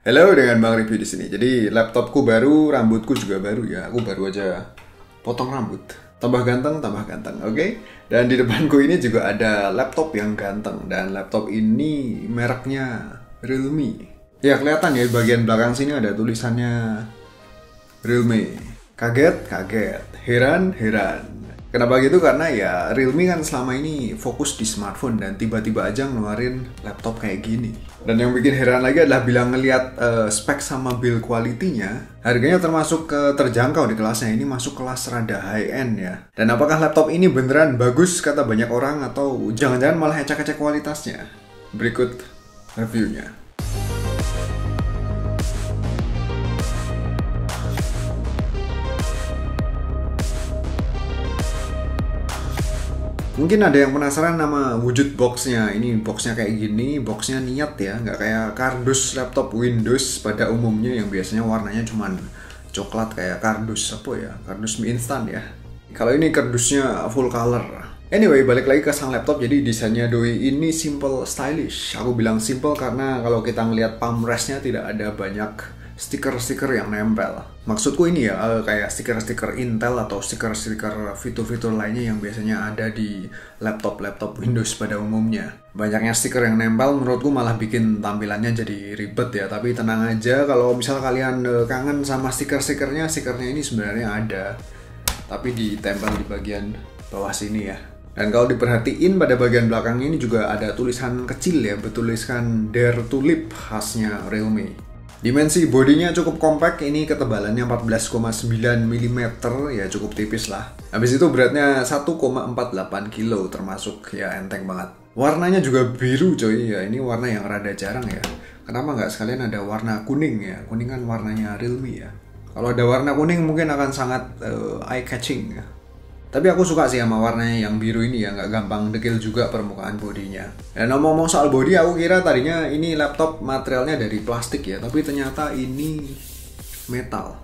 Halo, dengan Bang Review di sini. Jadi laptopku baru, rambutku juga baru ya. Aku baru aja potong rambut. Tambah ganteng, oke? Dan di depanku ini juga ada laptop yang ganteng. Dan laptop ini mereknya Realme. Ya kelihatan ya, bagian belakang sini ada tulisannya Realme. Kaget, heran. Kenapa gitu? Karena ya Realme kan selama ini fokus di smartphone dan tiba-tiba aja ngeluarin laptop kayak gini. Dan yang bikin heran lagi adalah bila ngelihat spek sama build quality-nya, harganya termasuk terjangkau di kelasnya. Ini masuk kelas rada high end ya. Dan apakah laptop ini beneran bagus kata banyak orang atau jangan-jangan malah ecek-ecek kualitasnya? Berikut reviewnya. Mungkin ada yang penasaran nama wujud boxnya. Ini boxnya kayak gini, boxnya niat ya, nggak kayak kardus laptop Windows pada umumnya yang biasanya warnanya cuman coklat kayak kardus apa ya, kardus mie instan ya. Kalau ini kardusnya full color. Anyway, balik lagi ke sang laptop. Jadi desainnya doi ini simple stylish. Aku bilang simple karena kalau kita ngelihat palm rest-nya tidak ada banyak stiker-stiker yang nempel. Maksudku ini ya, kayak stiker-stiker Intel atau stiker-stiker fitur-fitur lainnya yang biasanya ada di laptop-laptop Windows pada umumnya. Banyaknya stiker yang nempel menurutku malah bikin tampilannya jadi ribet ya. Tapi tenang aja, kalau misal kalian kangen sama stiker-stikernya, stikernya ini sebenarnya ada, tapi ditempel di bagian bawah sini ya. Dan kalau diperhatiin pada bagian belakang ini juga ada tulisan kecil ya, bertuliskan Dare to Live khasnya Realme. Dimensi bodinya cukup compact, ini ketebalannya 14,9 mm ya, cukup tipis lah. Habis itu beratnya 1,48 kilo, termasuk ya enteng banget. Warnanya juga biru coy ya, ini warna yang rada jarang ya. Kenapa nggak sekalian ada warna kuning ya? Kuning kan warnanya Realme ya. Kalau ada warna kuning mungkin akan sangat eye catching ya. Tapi aku suka sih sama warnanya yang biru ini ya, nggak gampang dekil juga permukaan bodinya. Dan ngomong-ngomong soal body, aku kira tadinya ini laptop materialnya dari plastik ya, tapi ternyata ini metal.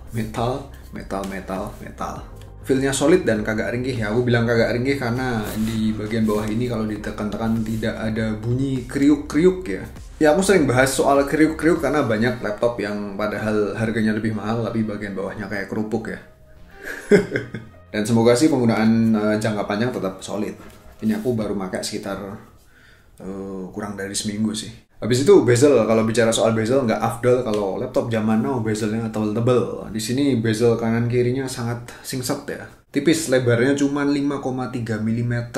Feel-nya solid dan kagak ringkih ya. Aku bilang kagak ringkih karena di bagian bawah ini kalau ditekan-tekan tidak ada bunyi kriuk-kriuk ya. Ya aku sering bahas soal kriuk-kriuk karena banyak laptop yang padahal harganya lebih mahal tapi bagian bawahnya kayak kerupuk ya. Dan semoga sih penggunaan jangka panjang tetap solid. Ini aku baru pakai sekitar kurang dari seminggu sih. Habis itu bezel, kalau bicara soal bezel nggak afdol kalau laptop zaman now bezelnya tebel-tebel. Di sini bezel kanan kirinya sangat singset ya. Tipis, lebarnya cuma 5,3 mm.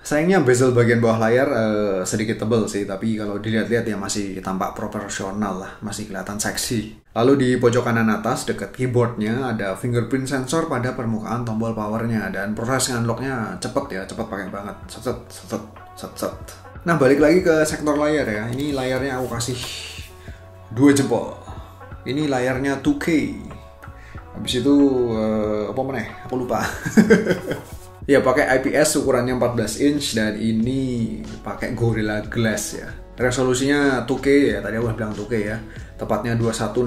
Sayangnya bezel bagian bawah layar sedikit tebel sih, tapi kalau dilihat-lihat ya masih tampak proporsional lah, masih kelihatan seksi. Lalu di pojok kanan atas dekat keyboardnya ada fingerprint sensor pada permukaan tombol powernya, dan proses unlocknya cepet ya, cepet pakai banget, set. Nah balik lagi ke sektor layar ya, ini layarnya aku kasih 2 jempol. Ini layarnya 2K. Habis itu apa meneh? Aku lupa. Ya pakai IPS ukurannya 14 inch dan ini pakai Gorilla Glass ya. Resolusinya 2K ya, tadi aku bilang 2K ya. Tepatnya 2160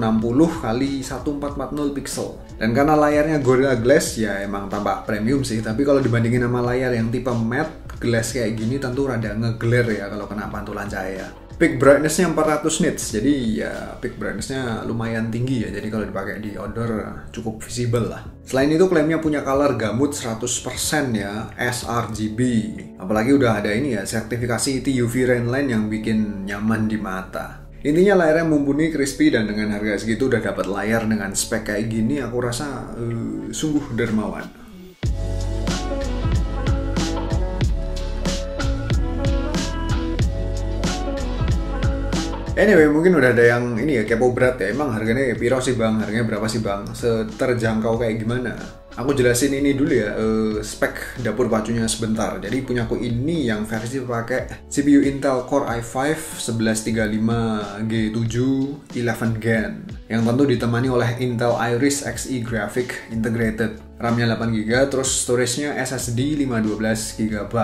x 1440 pixel. Dan karena layarnya Gorilla Glass ya emang tampak premium sih, tapi kalau dibandingin sama layar yang tipe matte glass kayak gini tentu rada ngeglare ya kalau kena pantulan cahaya. Peak brightness-nya 400 nits, jadi ya peak brightness-nya lumayan tinggi ya, jadi kalau dipakai di outdoor cukup visible lah. Selain itu klaimnya punya color gamut 100% ya, sRGB. Apalagi udah ada ini ya, sertifikasi TUV Rainline yang bikin nyaman di mata. Intinya layarnya mumpuni, crispy, dan dengan harga segitu udah dapat layar dengan spek kayak gini, aku rasa sungguh dermawan. Anyway, mungkin udah ada yang ini ya kepo berat ya. Emang harganya piro sih bang? Harganya berapa sih bang? Seterjangkau kayak gimana? Aku jelasin ini dulu ya, spek dapur pacunya sebentar. Jadi punyaku ini yang versi pakai CPU Intel Core i5 1135G7 11 Gen, yang tentu ditemani oleh Intel Iris Xe Graphic Integrated. RAM-nya 8GB, terus storage-nya SSD 512 GB.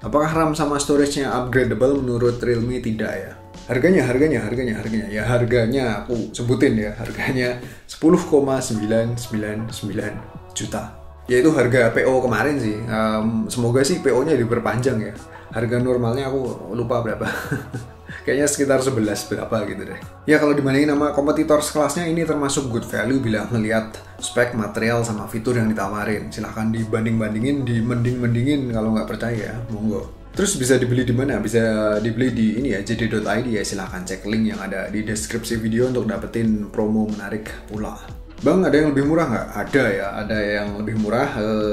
Apakah RAM sama storage-nya upgradable? Menurut Realme tidak ya. Harganya ya, harganya aku sebutin ya, harganya 10,999 juta. Yaitu harga PO kemarin sih. Semoga sih PO-nya diperpanjang ya. Harga normalnya aku lupa berapa. Kayaknya sekitar 11 berapa gitu deh. Ya kalau dibandingin sama kompetitor sekelasnya ini termasuk good value bila ngelihat spek, material, sama fitur yang ditawarin. Silahkan dibanding-bandingin, dimending-mendingin kalau nggak percaya, monggo. Terus bisa dibeli di mana? Bisa dibeli di ini ya, jd.id ya. Silahkan cek link yang ada di deskripsi video untuk dapetin promo menarik pula. Bang, ada yang lebih murah nggak? Ada ya, ada yang lebih murah.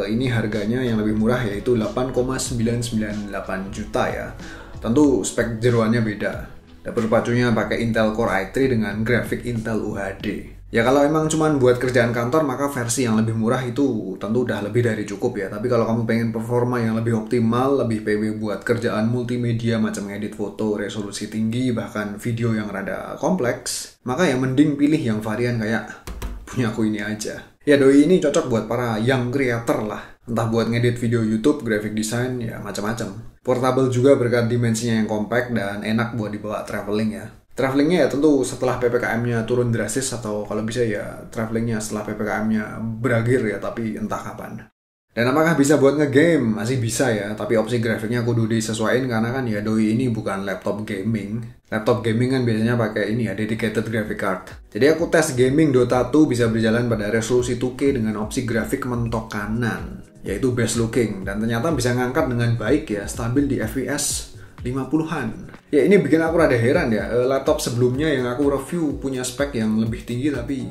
Ini harganya yang lebih murah yaitu 8,998 juta ya. Tentu spek jeroannya beda. Dapur pacunya pakai Intel Core i3 dengan grafik Intel UHD. Ya kalau emang cuman buat kerjaan kantor maka versi yang lebih murah itu tentu udah lebih dari cukup ya. Tapi kalau kamu pengen performa yang lebih optimal, lebih PW buat kerjaan multimedia macam ngedit foto, resolusi tinggi, bahkan video yang rada kompleks, maka ya mending pilih yang varian kayak punya aku ini aja. Ya doi ini cocok buat para young creator lah. Entah buat ngedit video YouTube, graphic design, ya macam-macam. Portable juga berkat dimensinya yang compact dan enak buat dibawa traveling ya. Travelingnya ya tentu setelah PPKM-nya turun drastis atau kalau bisa ya travelingnya setelah PPKM-nya berakhir ya, tapi entah kapan. Dan apakah bisa buat ngegame? Masih bisa ya, tapi opsi grafiknya kudu disesuaikan karena kan ya doi ini bukan laptop gaming. Laptop gaming kan biasanya pakai ini ya, dedicated graphic card. Jadi aku tes gaming Dota 2 bisa berjalan pada resolusi 2K dengan opsi grafik mentok kanan, yaitu best looking, dan ternyata bisa ngangkat dengan baik ya, stabil di FPS 50-an. Ya ini bikin aku rada heran ya, laptop sebelumnya yang aku review punya spek yang lebih tinggi tapi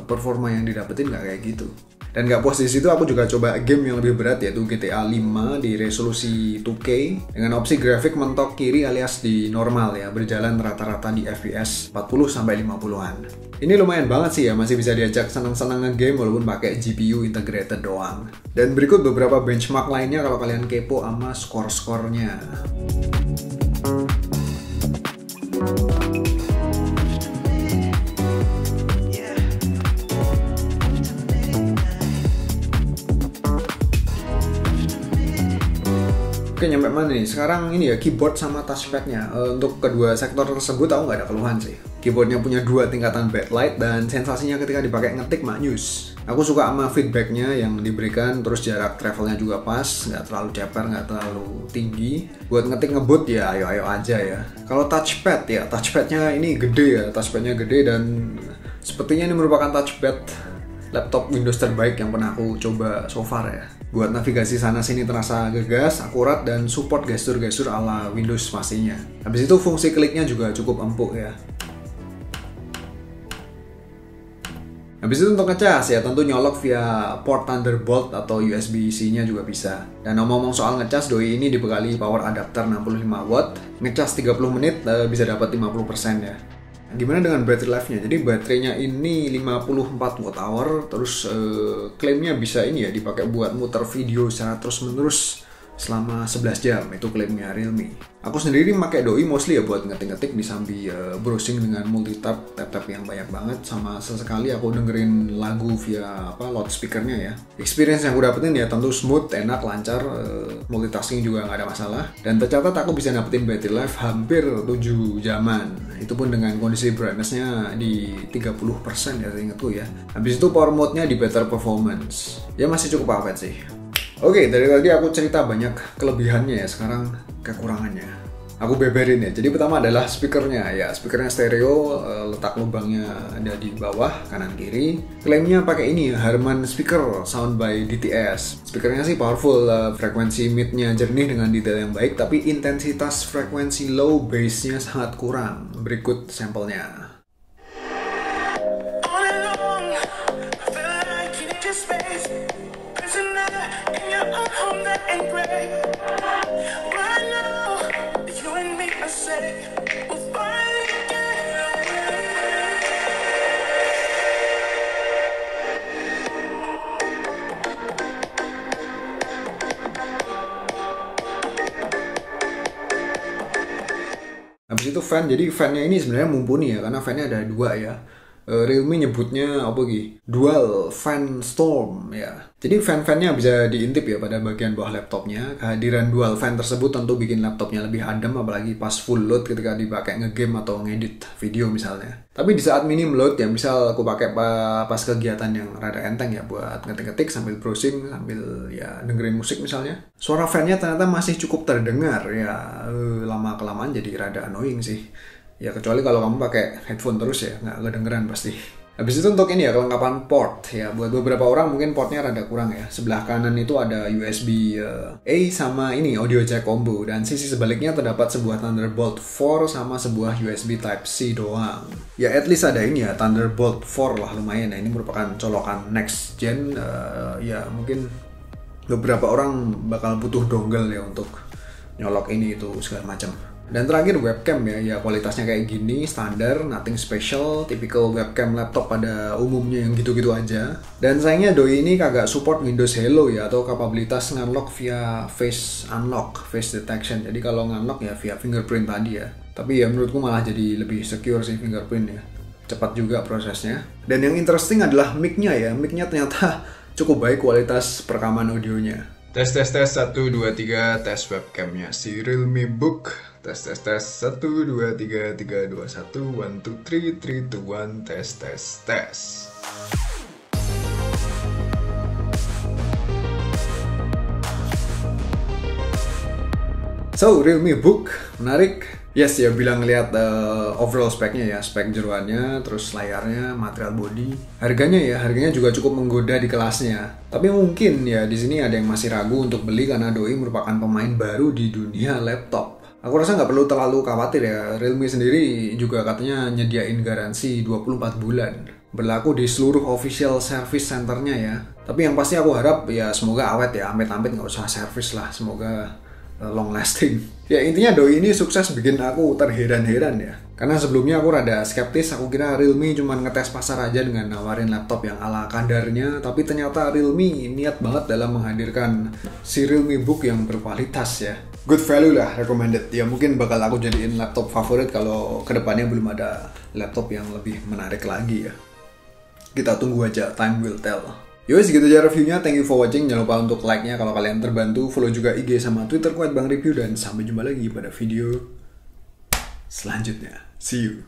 performa yang didapetin nggak kayak gitu. Dan nggak puas di situ, aku juga coba game yang lebih berat yaitu GTA 5 di resolusi 2K dengan opsi grafik mentok kiri alias di normal ya, berjalan rata-rata di FPS 40-50-an. Ini lumayan banget sih ya, masih bisa diajak senang-senang nge-game walaupun pakai GPU integrated doang. Dan berikut beberapa benchmark lainnya kalau kalian kepo sama skor-skornya. Oke, nyampe mana nih? Sekarang ini ya keyboard sama touchpadnya. Untuk kedua sektor tersebut aku nggak ada keluhan sih. Keyboardnya punya dua tingkatan backlight dan sensasinya ketika dipakai ngetik maknyus. Aku suka sama feedbacknya yang diberikan, terus jarak travelnya juga pas, nggak terlalu ceper, nggak terlalu tinggi. Buat ngetik ngebut ya ayo-ayo aja ya. Kalau touchpad ya, touchpadnya ini gede ya, touchpadnya gede dan sepertinya ini merupakan touchpad laptop Windows terbaik yang pernah aku coba so far ya. Buat navigasi sana-sini terasa gegas, akurat, dan support gestur-gestur ala Windows pastinya. Habis itu fungsi kliknya juga cukup empuk ya. Habis itu untuk ngecas ya tentu nyolok via port Thunderbolt atau USB-C-nya juga bisa. Dan ngomong-ngomong soal ngecas, doi ini dibekali power adapter 65 watt. Ngecas 30 menit bisa dapat 50% ya. Gimana dengan battery life-nya? Jadi baterainya ini 54 watt hour, terus klaimnya bisa ini ya dipakai buat muter video secara terus-menerus selama 11 jam, itu klaimnya Realme. Aku sendiri pakai doi mostly ya buat ngetik-ngetik disambi browsing dengan multi-tap, tap-tap yang banyak banget, sama sesekali aku dengerin lagu via loudspeakernya ya. Experience yang aku dapetin ya tentu smooth, enak, lancar, multitasking juga nggak ada masalah. Dan tercatat aku bisa dapetin battery life hampir 7 jaman. Itu pun dengan kondisi brightness-nya di 30% ya seingatku ya. Habis itu power mode-nya di better performance. Ya masih cukup awet sih. Oke, dari tadi aku cerita banyak kelebihannya ya, sekarang kekurangannya. Aku beberin ya. Jadi pertama adalah speakernya ya, speakernya stereo, letak lubangnya ada di bawah kanan kiri. Klaimnya pakai ini Harman speaker sound by DTS. Speakernya sih powerful, frekuensi mid-nya jernih dengan detail yang baik, tapi intensitas frekuensi low bass-nya sangat kurang. Berikut sampelnya. Habis itu fan, jadi fannya ini sebenarnya mumpuni ya, karena fannya ada dua ya. Realme nyebutnya apa gitu? Dual Fan Storm ya. Jadi fan-fannya bisa diintip ya pada bagian bawah laptopnya. Kehadiran dual fan tersebut tentu bikin laptopnya lebih adem, apalagi pas full load ketika dipakai ngegame atau ngedit video misalnya. Tapi di saat minim load ya, misal aku pakai pas kegiatan yang rada enteng ya, buat ngetik-ngetik sambil browsing, sambil ya dengerin musik misalnya, suara fan-nya ternyata masih cukup terdengar ya. Lama-kelamaan jadi rada annoying sih. Ya kecuali kalau kamu pakai headphone terus ya, nggak kedengeran pasti. Habis itu untuk ini ya, kelengkapan port ya. Buat beberapa orang mungkin portnya rada kurang ya. Sebelah kanan itu ada USB A sama ini audio jack combo. Dan sisi sebaliknya terdapat sebuah Thunderbolt 4 sama sebuah USB Type-C doang. Ya at least ada ini ya, Thunderbolt 4 lah, lumayan ya. Ini merupakan colokan next gen. Ya mungkin beberapa orang bakal butuh dongle ya untuk nyolok ini itu segala macam. Dan terakhir webcam ya kualitasnya kayak gini, standar, nothing special, typical webcam laptop pada umumnya yang gitu-gitu aja. Dan sayangnya doi ini kagak support Windows Hello ya, atau kapabilitas nge-unlock via face unlock, face detection. Jadi kalau nge-unlock ya via fingerprint tadi ya. Tapi ya menurutku malah jadi lebih secure sih fingerprint ya. Cepat juga prosesnya. Dan yang interesting adalah mic-nya ya, mic-nya ternyata cukup baik kualitas perekaman audionya. Tes 1 2 3 tes webcamnya si Realme Book. Tes 1 2 3 3 2 1 1 2 3 3 2 1 tes. So, Realme Book menarik. Yes ya, bilang lihat overall speknya ya, spek jeroannya, terus layarnya, material body. Harganya juga cukup menggoda di kelasnya. Tapi mungkin ya di sini ada yang masih ragu untuk beli karena doi merupakan pemain baru di dunia laptop. Aku rasa nggak perlu terlalu khawatir ya. Realme sendiri juga katanya nyediain garansi 24 bulan. Berlaku di seluruh official service centernya ya. Tapi yang pasti aku harap ya semoga awet ya, amit-amit nggak usah service lah, semoga long lasting. Ya intinya doi ini sukses bikin aku terheran-heran ya. Karena sebelumnya aku rada skeptis, aku kira Realme cuma ngetes pasar aja dengan nawarin laptop yang ala kadarnya. Tapi ternyata Realme niat banget dalam menghadirkan si Realme Book yang berkualitas ya. Good value lah, recommended. Ya mungkin bakal aku jadiin laptop favorit kalau kedepannya belum ada laptop yang lebih menarik lagi ya. Kita tunggu aja, time will tell. Yowes, segitu aja reviewnya. Thank you for watching. Jangan lupa untuk like-nya kalau kalian terbantu. Follow juga IG sama Twitter @bangreview. Dan sampai jumpa lagi pada video selanjutnya. See you.